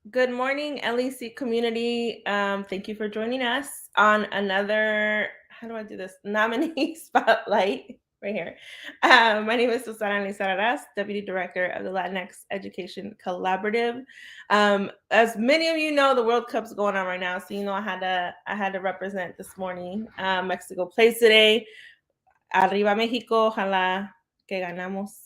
Good morning, LEC community. Thank you for joining us on another, how do I do this? Nominee spotlight right here. My name is Susana Lizarras, Deputy Director of the Latinx Education Collaborative. As many of you know, the World Cup's going on right now, so I had to represent this morning. Mexico plays today. Arriba Mexico, ojalá que ganamos.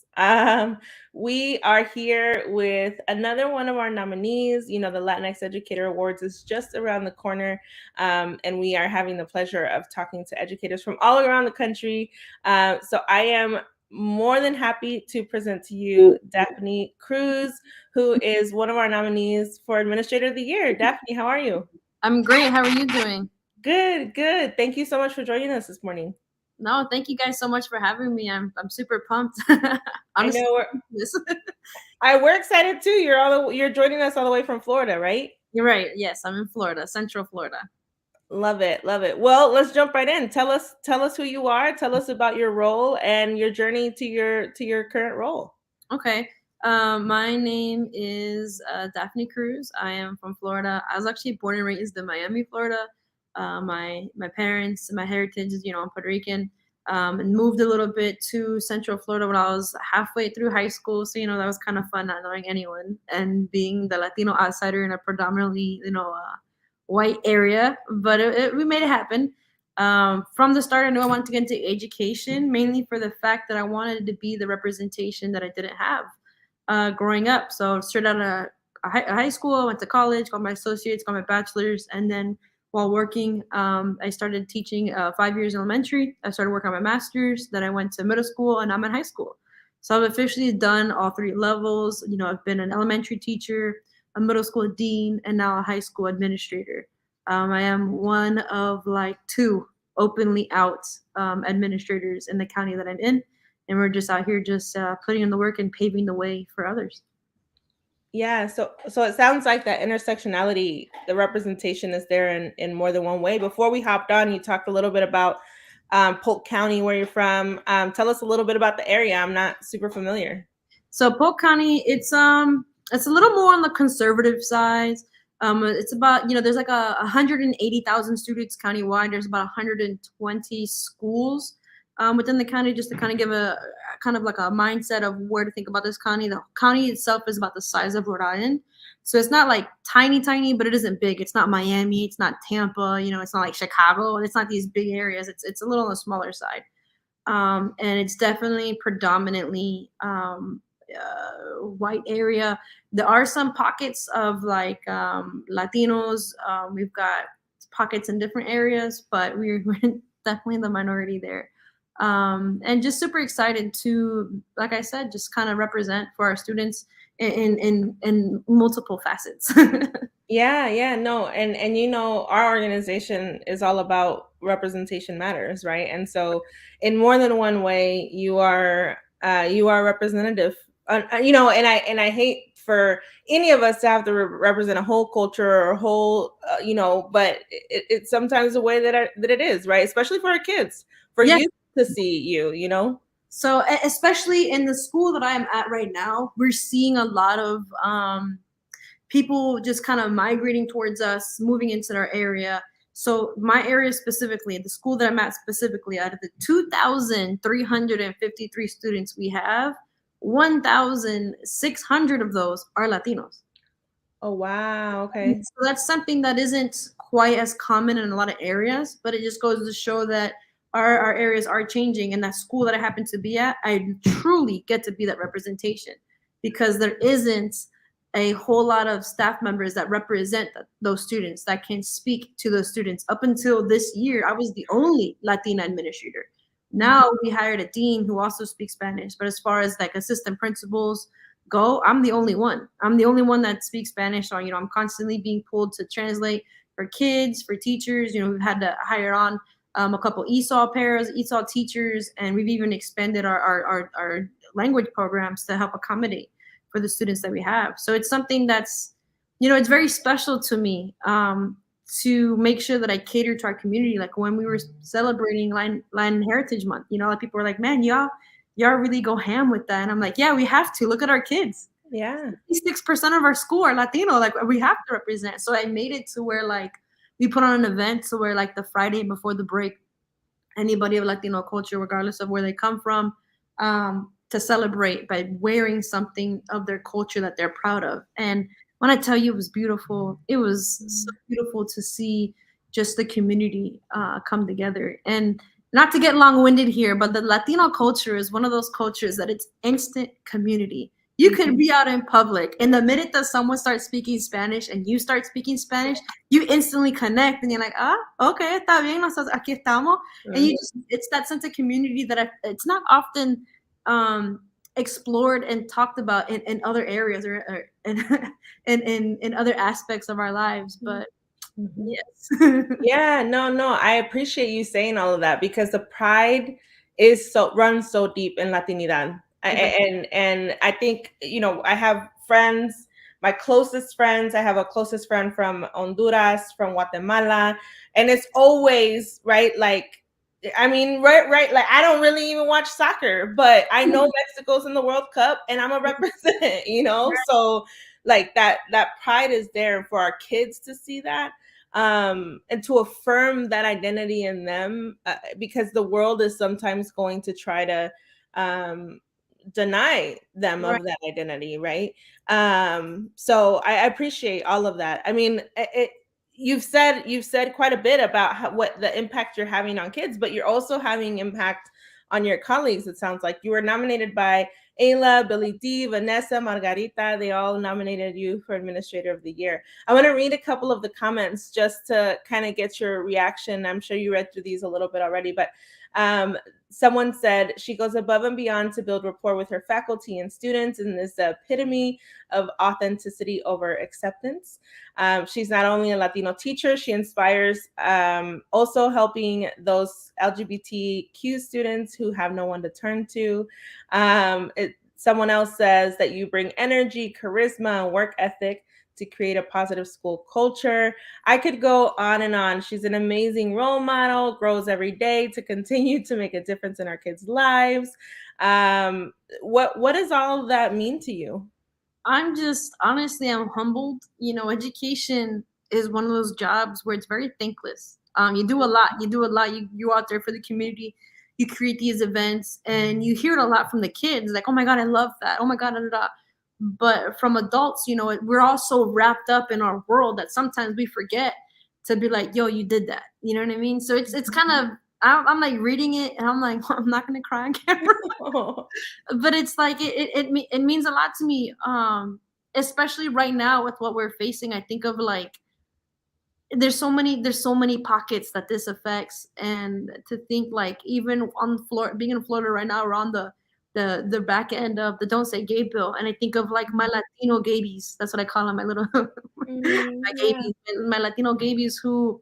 We are here with another one of our nominees. You know, the Latinx Educator Awards is just around the corner, and we are having the pleasure of talking to educators from all around the country. So I am more than happy to present to you Daphne Cruz, who is one of our nominees for Administrator of the Year. Daphne, how are you? I'm great. How are you doing? Good, good. Thank you so much for joining us this morning. No, thank you guys so much for having me. I'm super pumped. I Honestly, know we're excited too. You're joining us all the way from Florida, right? you're right. Yes, I'm in Florida, Central Florida. Love it, love it. Well, let's jump right in. Tell us who you are. Tell us about your role and your journey to your current role. Okay. My name is Daphne Cruz. I am from Florida. I was actually born and raised in Miami, Florida. My parents, my heritage is I'm Puerto Rican. And moved a little bit to Central Florida when I was halfway through high school. So that was kind of fun, not knowing anyone and being the Latino outsider in a predominantly white area. But we made it happen. From the start, I knew I wanted to get into education, mainly for the fact that I wanted to be the representation that I didn't have growing up. So straight out of high school, I went to college, got my associates, got my bachelor's, and then while working, I started teaching 5 years elementary. I started working on my master's. Then I went to middle school, and I'm in high school. So I've officially done all three levels. I've been an elementary teacher, a middle school dean, and now a high school administrator. I am one of like two openly out administrators in the county that I'm in, and we're just out here just putting in the work and paving the way for others. Yeah, so it sounds like that intersectionality, the representation is there in more than one way. Before we hopped on, you talked a little bit about Polk County, where you're from. Tell us a little bit about the area. I'm not super familiar. So Polk County, it's a little more on the conservative side. It's about there's like 180,000 students countywide. There's about 120 schools within the county. Just to kind of give a kind of like a mindset of where to think about this county. The county itself is about the size of Rhode Island, so it's not like tiny, tiny, but it isn't big. It's not Miami. It's not Tampa. It's not like Chicago. It's not these big areas. It's a little on the smaller side. And it's definitely predominantly white area. There are some pockets of like Latinos. We've got pockets in different areas, but we're definitely the minority there. And just super excited to, like I said, just kind of represent for our students in multiple facets. Yeah, yeah, no, and our organization is all about representation matters, right? And so, in more than one way, you are representative. And I hate for any of us to have to represent a whole culture or a whole, but it's sometimes the way that it is, right? Especially for our kids, for Yeah. you to see you. So especially in the school that I am at right now, we're seeing a lot of people just kind of migrating towards us, moving into our area. So my area specifically, the school that I'm at specifically, out of the 2,353 students we have, 1,600 of those are Latinos. Oh wow, okay. So that's something that isn't quite as common in a lot of areas, but it just goes to show that our areas are changing. And that school that I happen to be at, I truly get to be that representation because there isn't a whole lot of staff members that represent those students that can speak to those students. Up until this year, I was the only Latina administrator. Now we hired a dean who also speaks Spanish, but as far as like assistant principals go, I'm the only one. I'm the only one that speaks Spanish. So, I'm constantly being pulled to translate for kids, for teachers. We've had to hire on a couple ESOL pairs, ESOL teachers, and we've even expanded our language programs to help accommodate for the students that we have. So it's something that's, it's very special to me to make sure that I cater to our community. Like when we were celebrating Latin Heritage Month, a lot of people were like, man, y'all really go ham with that. And I'm like, yeah, we have to. Look at our kids. Yeah. 6% of our school are Latino. Like we have to represent. So I made it to where like we put on an event to where like the Friday before the break, anybody of Latino culture, regardless of where they come from, to celebrate by wearing something of their culture that they're proud of. And when I tell you it was beautiful, it was so beautiful to see just the community come together. And not to get long winded here, but the Latino culture is one of those cultures that it's instant community. You could be out in public, and the minute that someone starts speaking Spanish and you start speaking Spanish, you instantly connect, and you're like, ah, okay, está bien, nosotros aquí estamos. And you Mhm. just, it's that sense of community that it's not often um explored and talked about in other areas or in other aspects of our lives, but Mhm. yes. Yeah, no, no, I appreciate you saying all of that because the pride is so runs so deep in Latinidad. And I think, I have friends, my closest friends, I have a closest friend from Honduras, from Guatemala, and it's always, right, like I mean, right, like I don't really even watch soccer, but I know Mexico's in the World Cup and I'm a represent, So like that pride is there for our kids to see that, and to affirm that identity in them, because the world is sometimes going to try to um, deny them Right. of that identity, right? So I appreciate all of that. I mean, you've said quite a bit about what the impact you're having on kids, but you're also having impact on your colleagues. It sounds like you were nominated by Ayla, Billy D, Vanessa, Margarita. They all nominated you for Administrator of the Year. I want to read a couple of the comments just to kind of get your reaction. I'm sure you read through these a little bit already, but um, someone said she goes above and beyond to build rapport with her faculty and students and is the epitome of authenticity over acceptance. She's not only a Latino teacher, she inspires, also helping those LGBTQ students who have no one to turn to. Someone else says that you bring energy, charisma, and work ethic to create a positive school culture. I could go on and on. She's an amazing role model, grows every day to continue to make a difference in our kids' lives. What does all of that mean to you? I'm just honestly, I'm humbled. Education is one of those jobs where it's very thankless. You do a lot. You do a lot. You out there for the community. You create these events, and you hear it a lot from the kids. Like, oh my god, I love that. Oh my god, da, da, da. But from adults, we're all so wrapped up in our world that sometimes we forget to be like, yo, you did that. You know what I mean? So it's kind of, I'm like reading it, and I'm like, I'm not gonna cry on camera. But it's like it means a lot to me, especially right now with what we're facing. I think of like there's so many pockets that this affects, and to think like even on Florida, being in Florida right now, we're on the back end of the Don't Say Gay bill, and I think of like my Latino gabies. That's what I call them, my little my Yeah. gabies, my Latino gabies who,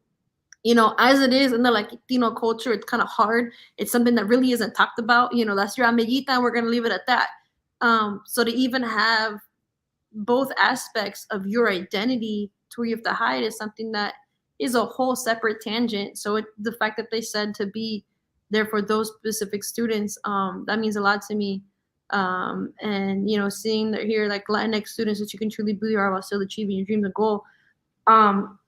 as it is in the Latino culture, it's kind of hard. It's something that really isn't talked about. That's your amiguita, and we're gonna leave it at that. So to even have both aspects of your identity to where you have to hide is something that is a whole separate tangent. So the fact that they said to be there for those specific students, that means a lot to me. And seeing that here, like Latinx students, that you can truly be are while still achieving your dreams and goal. Um,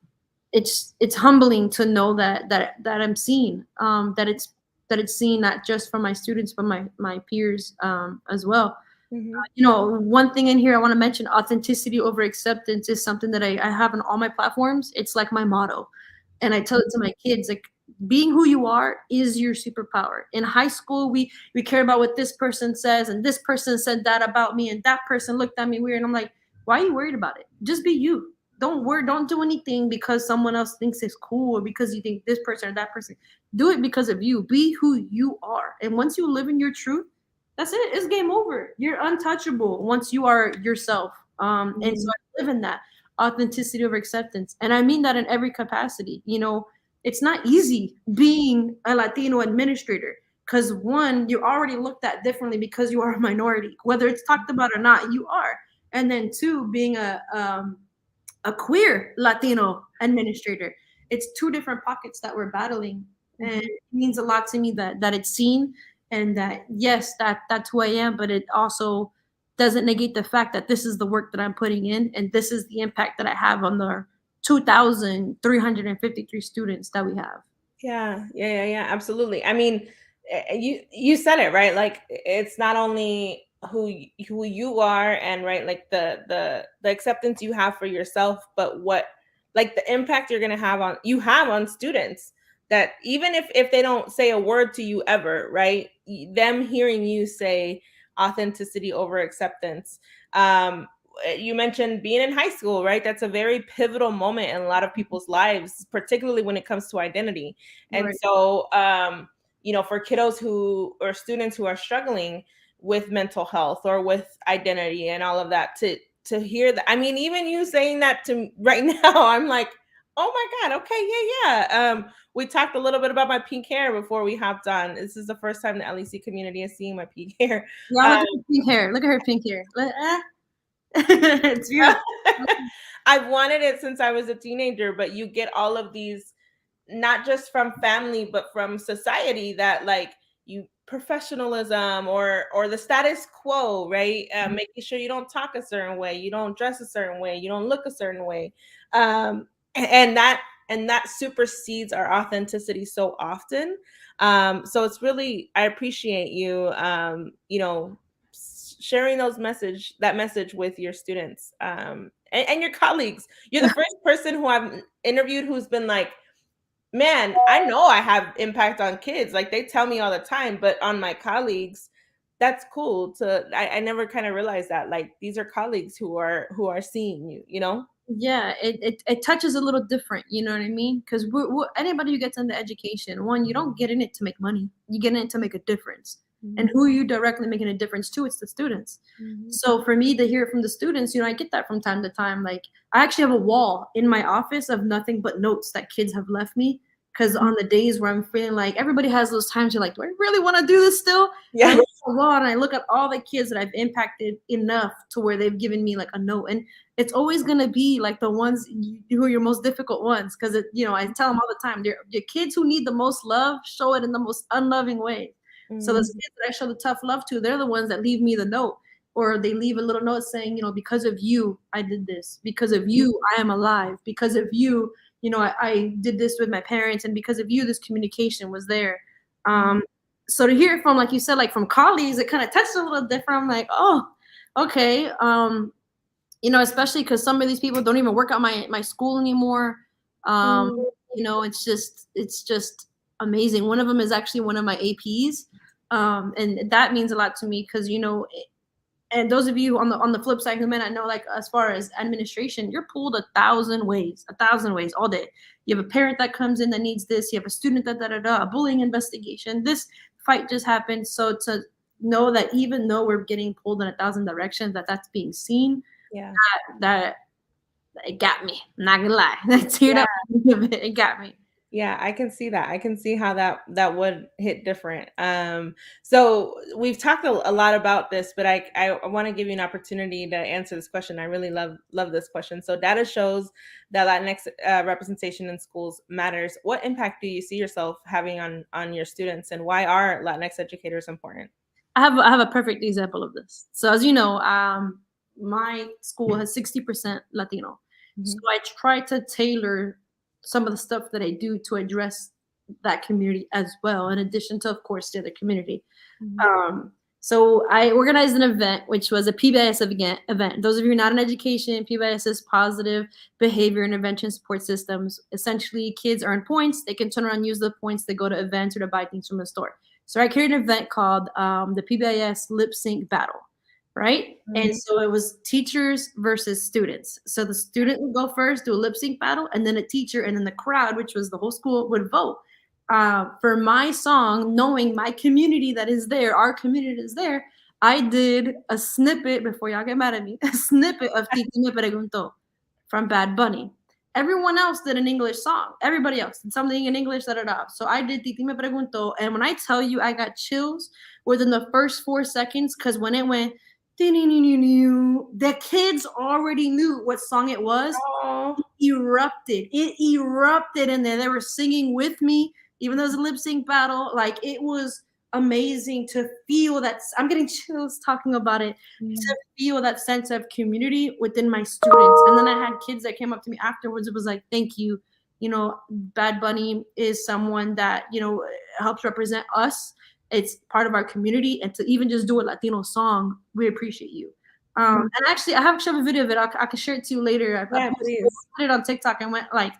it's humbling to know that I'm seen, that it's seen not just from my students but my peers, as well. Mhm. One thing in here I want to mention: authenticity over acceptance is something that I have on all my platforms. It's like my motto, and I tell it to my kids, like, being who you are is your superpower. In high school, we care about what this person says, and this person said that about me, and that person looked at me weird, and I'm like, why are you worried about it? Just be you. Don't do anything because someone else thinks it's cool, or because you think this person or that person. Do it because of you. Be who you are, and once you live in your truth, that's it. It's game over. You're untouchable once you are yourself. And so Mhm. I live in that authenticity over acceptance, and I mean that in every capacity. It's not easy being a Latino administrator, because one, you're already looked at differently because you are a minority, whether it's talked about or not. You are, and then two, being a queer Latino administrator. It's two different pockets that we're battling, and Mhm. it means a lot to me that it's seen, and that yes, that's who I am, but it also doesn't negate the fact that this is the work that I'm putting in and this is the impact that I have on the 2,353 students that we have. Yeah, absolutely. I mean, you said it right. Like it's not only who you are and right, like the acceptance you have for yourself, but what like the impact you're gonna have on students. That even if they don't say a word to you ever, right? Them hearing you say authenticity over acceptance. You mentioned being in high school, right? That's a very pivotal moment in a lot of people's lives, particularly when it comes to identity. And Right. so, for kiddos who or students who are struggling with mental health or with identity and all of that, to hear that. I mean, even you saying that to me right now, I'm like, oh my God, okay, yeah. We talked a little bit about my pink hair before we hopped on. This is the first time the LEC community is seeing my pink hair. Yeah, look at her pink hair. Look at her pink hair. It's beautiful. I've wanted it since I was a teenager, but you get all of these not just from family but from society that like you professionalism or the status quo, right? Making sure you don't talk a certain way, you don't dress a certain way, you don't look a certain way, and that supersedes our authenticity so often. So it's really, I appreciate you, sharing that message with your students, and your colleagues. You're the first person who I've interviewed who's been like, man, I know I have impact on kids. Like they tell me all the time, but on my colleagues, that's cool to I never kind of realized that. Like these are colleagues who are seeing you, you know? Yeah, it touches a little different, you know what I mean? Because anybody who gets into education, one, you don't get in it to make money. You get in it to make a difference. And who are you directly making a difference to? It's the students. Mhm. So for me to hear it from the students, I get that from time to time. Like I actually have a wall in my office of nothing but notes that kids have left me. Because on the days where I'm feeling like everybody has those times, you're like, do I really want to do this still? And I Yeah. look at the wall and I look at all the kids that I've impacted enough to where they've given me like a note. And it's always gonna be like the ones who are your most difficult ones, because I tell them all the time, they're your kids who need the most love show it in the most unloving way. So those Mhm. kids that I show the tough love to, they're the ones that leave me the note, or they leave a little note saying, because of you, I did this. Because of you, I am alive. Because of you, I did this with my parents, and because of you, this communication was there. So to hear it from, like you said, like from colleagues, it kind of touched a little different. I'm like, oh, okay. Especially because some of these people don't even work at my school anymore. Um, Mhm. it's just amazing. One of them is actually one of my APs, and that means a lot to me because and those of you on the flip side who may not know, like as far as administration, you're pulled a thousand ways all day. You have a parent that comes in that needs this. You have a student that a bullying investigation. This fight just happened. So to know that even though we're getting pulled in a thousand directions, that's being seen, Yeah. that it got me. I'm not gonna lie, that teared Yeah. up a little bit. It got me. Yeah, I can see that. I can see how that would hit different. So we've talked a lot about this, but I want to give you an opportunity to answer this question. I really love this question. So data shows that Latinx representation in schools matters. What impact do you see yourself having on your students, and why are Latinx educators important? I have a perfect example of this. So as you know, my school has 60% Latino. So Mhm. I try to tailor some of the stuff that I do to address that community as well, in addition to, of course, the other community. Mhm. Um, so I organized an event, which was a PBIS event. Those of you not in education, PBIS is Positive Behavior Intervention Support Systems. Essentially, kids earn points. They can turn around and use the points to go to events or to buy things from the store. So I created an event called the PBIS Lip Sync Battle, right? And Mhm. so it was teachers versus students. So the student would go first, do a lip sync battle, and then a teacher, and then the crowd, which was the whole school, would vote for my song, knowing my community that is there, our community is there. I did a snippet, before y'all get mad at me, a snippet of Titi Me Preguntó from Bad Bunny. Everyone else did an English song. Everybody else did something in English, da da da. So I did Titi Me Preguntó, and when I tell you I got chills within the first 4 seconds, because when it went, the kids already knew what song it was. Oh, It erupted in there. They were singing with me, even though it was a lip sync battle. Like it was amazing to feel that. I'm getting chills talking about it. To feel that sense of community within my students. And then I had kids that came up to me afterwards. It was like, thank you. You know, Bad Bunny is someone that, you know, helps represent us. It's part of our community. And to even just do a Latino song, we appreciate you. And actually, I have a video of it. I can share it to you later. I Yeah, posted please. it on TikTok and went like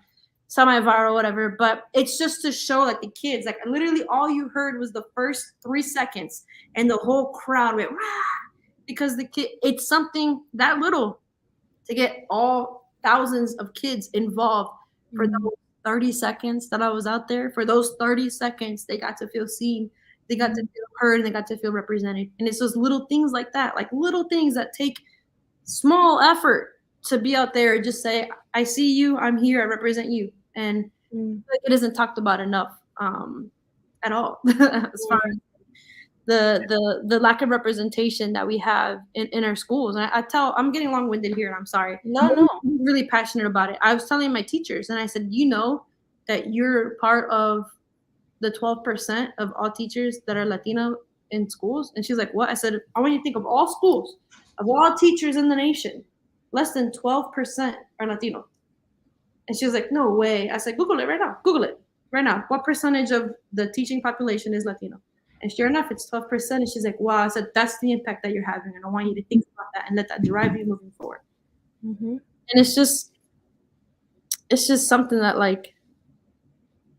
semi-viral, whatever. But it's just to show like the kids, like literally all you heard was the first 3 seconds, and the whole crowd went, "Rah!" Because the kid, it's something that little to get all thousands of kids involved for those 30 seconds that I was out there. For those 30 seconds, they got to feel seen, they got to feel heard, and they got to feel represented. And it's those little things like that, like little things that take small effort to be out there and just say, I see you, I'm here, I represent you. And like, it isn't talked about enough at all as far as the lack of representation that we have in our schools. And I'm getting long-winded here, and I'm sorry. No. I'm really passionate about it. I was telling my teachers, and I said, you know that you're part of the 12% of all teachers that are Latino in schools? And she's like, what? I said, I want you to think of all schools, of all teachers in the nation, less than 12% are Latino. And she was like, no way. I said, Google it right now. Google it right now. What percentage of the teaching population is Latino? And sure enough, it's 12%. And she's like, wow. I said, that's the impact that you're having. And I want you to think about that and let that drive you moving forward. And it's just something that, like,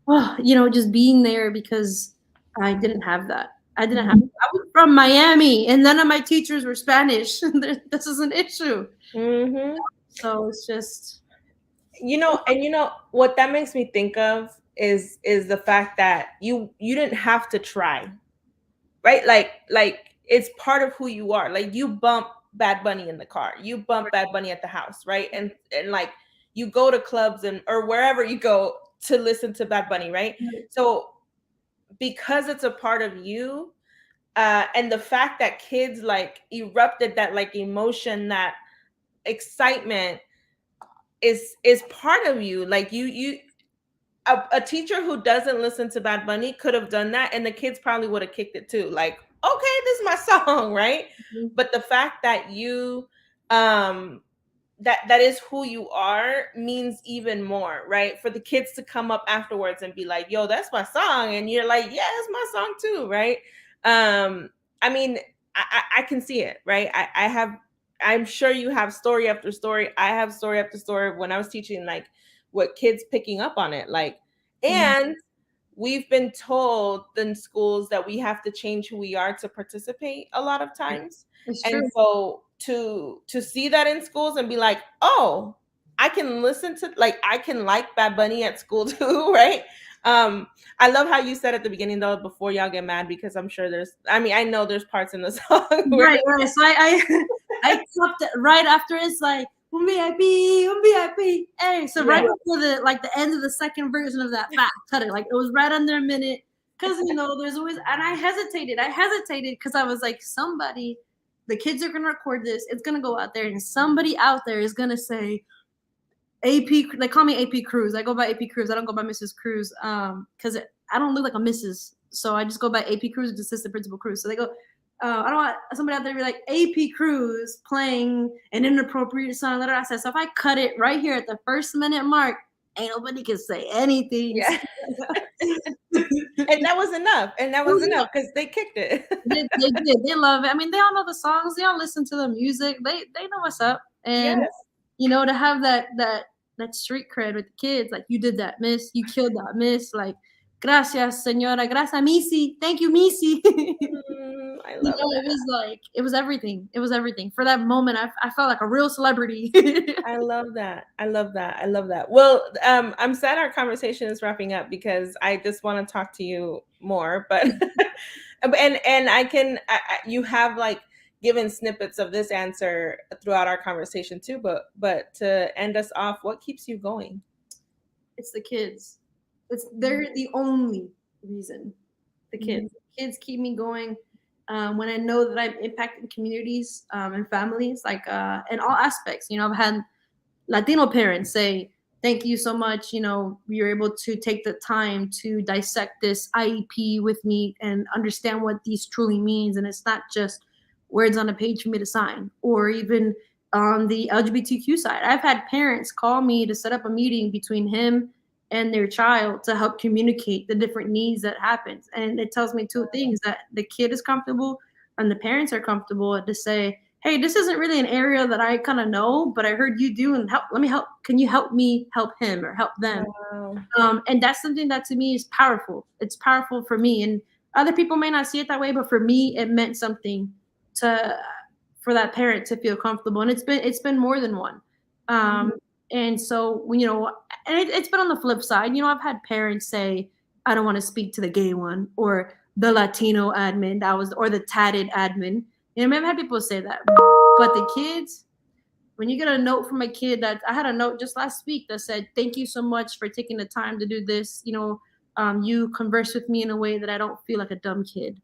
oh, you know, just being there, because I didn't have that. I was from Miami, and none of my teachers were Spanish. This is an issue. So it's just, You know, and you know what that makes me think of is the fact that you didn't have to try, right? Like it's part of who you are. Like you bump Bad Bunny in the car, you bump Bad Bunny at the house, right? And like you go to clubs and or wherever you go to listen to Bad Bunny, right? So because it's a part of you, and the fact that kids like erupted that like emotion, that excitement is part of you. Like you a teacher who doesn't listen to Bad Bunny could have done that, and the kids probably would have kicked it too. Like, okay, this is my song, right? But the fact that you that is who you are means even more, right? For the kids to come up afterwards and be like, yo, that's my song, and you're like, yeah, it's my song too, right? I mean, I can see it, right? I'm sure you have story after story. I have story after story when I was teaching, like what kids picking up on it, like, and we've been told in schools that we have to change who we are to participate a lot of times. And so to see that in schools and be like, oh, I can listen to, like, I can like Bad Bunny at school too, right? I love how you said at the beginning though, before y'all get mad, because I'm sure I know there's parts in the song where right. So I stopped it right after. It's like, un VIP. Hey, so right before the end of the second version of that cut it, like it was right under a minute, because you know there's always, and I hesitated because I was like, the kids are gonna record this, it's gonna go out there, and somebody out there is gonna say AP. They call me AP Cruz. I go by AP Cruz. I don't go by Mrs. Cruz, because I don't look like a Mrs. So I just go by AP Cruz, which is Assistant Principal Cruz. So they go, I don't want somebody out there to be like, AP Cruz playing an inappropriate song. I said, so if I cut it right here at the first minute mark, ain't nobody can say anything. Yeah. And that was enough. Because they kicked it. They did. They love it. I mean, they all know the songs. They all listen to the music. They know what's up. And you know, to have that street cred with the kids, like, you did that, miss. You killed that, miss. Like, gracias, señora. Gracias, Missy. Thank you, Missy. I love it. It was everything. It was everything. For that moment, I felt like a real celebrity. I love that. Well, I'm sad our conversation is wrapping up, because I just want to talk to you more, but and you have like given snippets of this answer throughout our conversation too, but to end us off, what keeps you going? It's the kids. They're the only reason. The kids. Kids keep me going. When I know that I'm impacting communities and families, like in all aspects. You know, I've had Latino parents say, thank you so much. You're able to take the time to dissect this IEP with me and understand what these truly means. And it's not just words on a page for me to sign, or even on the LGBTQ side. I've had parents call me to set up a meeting between him and their child to help communicate the different needs that happens. And it tells me two things: that the kid is comfortable and the parents are comfortable to say, hey, this isn't really an area that I kind of know, but I heard you do, and let me help. Can you help me help him or help them? Wow. And that's something that to me is powerful. It's powerful for me, and other people may not see it that way, but for me, it meant something to for that parent to feel comfortable, and it's been more than one. Mhm. And so and it's been on the flip side. I've had parents say, "I don't want to speak to the gay one," or the Latino admin or the tatted admin. I've had people say that, but the kids, when you get a note from a kid, that I had a note just last week that said, "Thank you so much for taking the time to do this. You converse with me in a way that I don't feel like a dumb kid."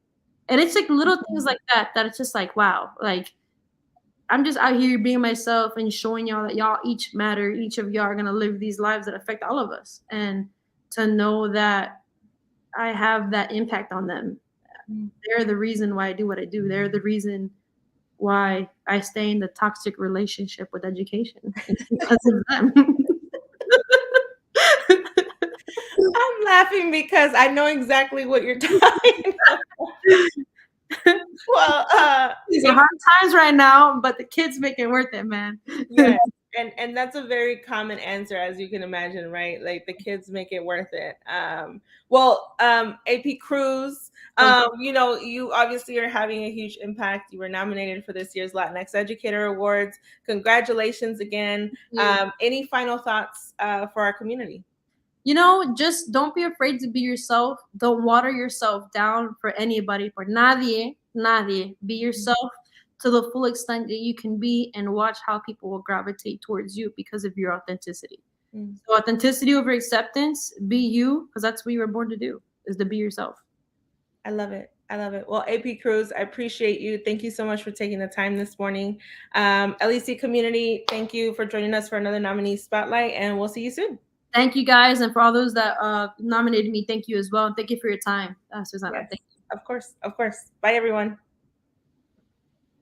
And it's like little things like that it's just like, wow, like I'm just out here being myself and showing y'all that y'all each matter. Each of y'all are gonna live these lives that affect all of us, and to know that I have that impact on them. Mm. They're the reason why I do what I do. They're the reason why I stay in the toxic relationship with education. It's because of them. I'm laughing because I know exactly what you're talking about. Well, These are hard times right now, but the kids make it worth it, man. yes, and that's a very common answer, as you can imagine, right? Like the kids make it worth it. AP Cruz, Thank you obviously are having a huge impact. You were nominated for this year's Latinx Educator Awards. Congratulations again. you. Any final thoughts for our community? Just don't be afraid to be yourself. Don't water yourself down for anybody, for nadie, nadie. Be yourself to the full extent that you can be, and watch how people will gravitate towards you because of your authenticity. Mm. So authenticity over acceptance, be you, because that's what you were born to do, is to be yourself. I love it. I love it. Well, AP Cruz, I appreciate you. Thank you so much for taking the time this morning. LEC community, thank you for joining us for another nominee spotlight, and we'll see you soon. Thank you guys, and for all those that nominated me, thank you as well, and thank you for your time, Susanna. Yes, Thank you. of course. Of course. Bye, everyone.